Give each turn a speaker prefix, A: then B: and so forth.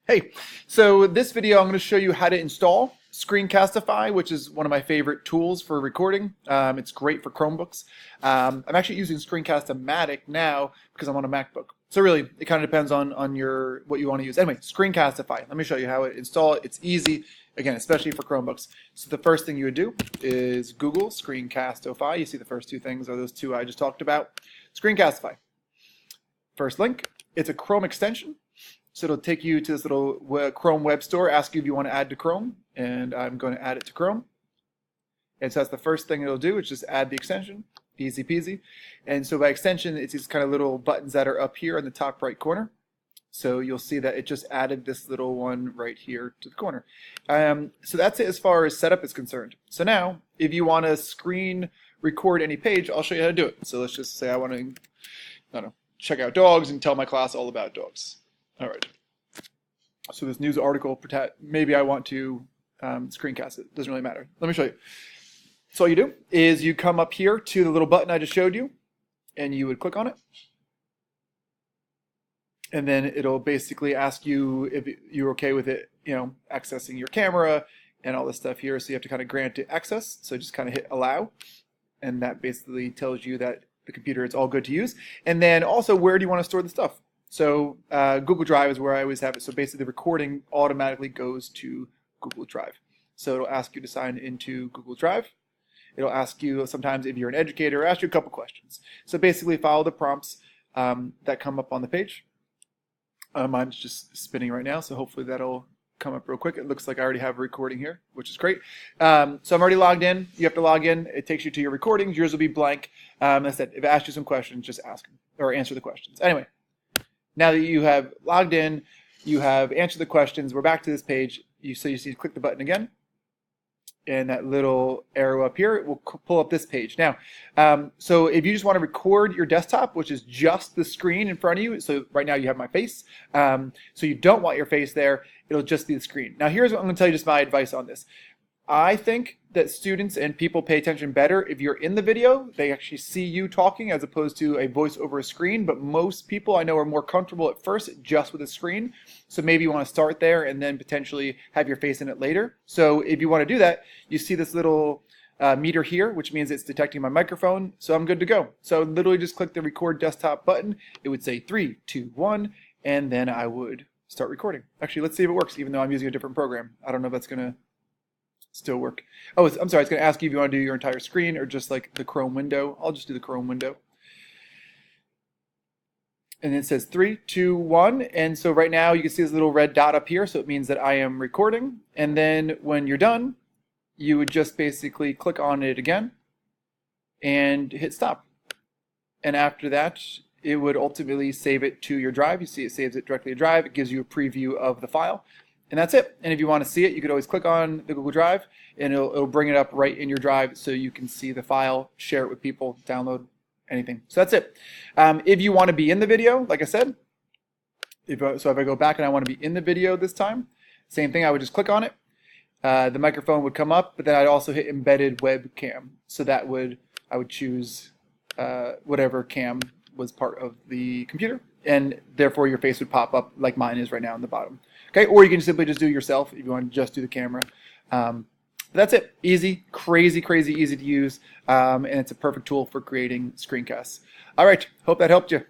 A: Hey, so this video I'm going to show you how to install Screencastify, which is one of my favorite tools for recording. It's great for Chromebooks. I'm actually using Screencast-O-Matic now because I'm on a MacBook. So really, it kind of depends on what you want to use. Anyway, Screencastify. Let me show you how to install it. It's easy, again, especially for Chromebooks. So the first thing you would do is Google Screencastify. You see the first two things are those two I just talked about. Screencastify. First link. It's a Chrome extension. So it'll take you to this little Chrome web store, ask you if you want to add to Chrome, and I'm going to add it to Chrome. And so that's the first thing it'll do, is just add the extension, easy peasy. And so by extension, it's these kind of little buttons that are up here in the top right corner. So you'll see that it just added this little one right here to the corner. So that's it as far as setup is concerned. So now, if you want to screen record any page, I'll show you how to do it. So let's just say I want to, I don't know, check out dogs and tell my class all about dogs. All right. So this news article, maybe I want to screencast it. Doesn't really matter. Let me show you. So all you do is you come up here to the little button I just showed you, and you would click on it. And then it'll basically ask you if you're okay with it, accessing your camera and all this stuff here. So you have to kind of grant it access. So just kind of hit allow. And that basically tells you that the computer is all good to use. And then also, where do you want to store the stuff? So Google Drive is where I always have it. So basically the recording automatically goes to Google Drive. So it'll ask you to sign into Google Drive. It'll ask you sometimes if you're an educator, ask you a couple questions. So basically follow the prompts that come up on the page. Mine's just spinning right now, so hopefully that'll come up real quick. It looks like I already have a recording here, which is great. So I'm already logged in. You have to log in. It takes you to your recordings. Yours will be blank. I said, if it asks you some questions, just ask them or answer the questions. Anyway. Now that you have logged in, you have answered the questions, we're back to this page. So you see, click the button again, and that little arrow up here will pull up this page. Now, so if you just want to record your desktop, which is just the screen in front of you, so right now you have my face, so you don't want your face there, it'll just be the screen. Now here's what I'm going to tell you, just my advice on this. I think that students and people pay attention better if you're in the video. They actually see you talking as opposed to a voice over a screen, but most people I know are more comfortable at first just with a screen. So maybe you want to start there and then potentially have your face in it later. So if you want to do that, you see this little meter here, which means it's detecting my microphone, so I'm good to go. So literally just click the record desktop button. It would say 3, 2, 1, and then I would start recording. Actually, let's see if it works, even though I'm using a different program. I don't know if that's going to still work. Oh, I'm sorry, it's going to ask you if you want to do your entire screen or just like the Chrome window. I'll just do the Chrome window. And it says 3, 2, 1. And so right now you can see this little red dot up here, so it means that I am recording. And then when you're done, you would just basically click on it again and hit stop. And after that, it would ultimately save it to your drive. You see it saves it directly to drive. It gives you a preview of the file. And that's it. And if you want to see it, you could always click on the Google Drive, and it'll bring it up right in your drive so you can see the file, share it with people, download anything. So that's it. If you want to be in the video, like I said, if I go back and I want to be in the video this time, same thing, I would just click on it. The microphone would come up, but then I'd also hit embedded webcam. So I would choose whatever cam was part of the computer, and therefore your face would pop up like mine is right now in the bottom. Okay, or you can simply just do it yourself if you want to just do the camera. That's it. Easy, crazy easy to use, and it's a perfect tool for creating screencasts. All right, hope that helped you.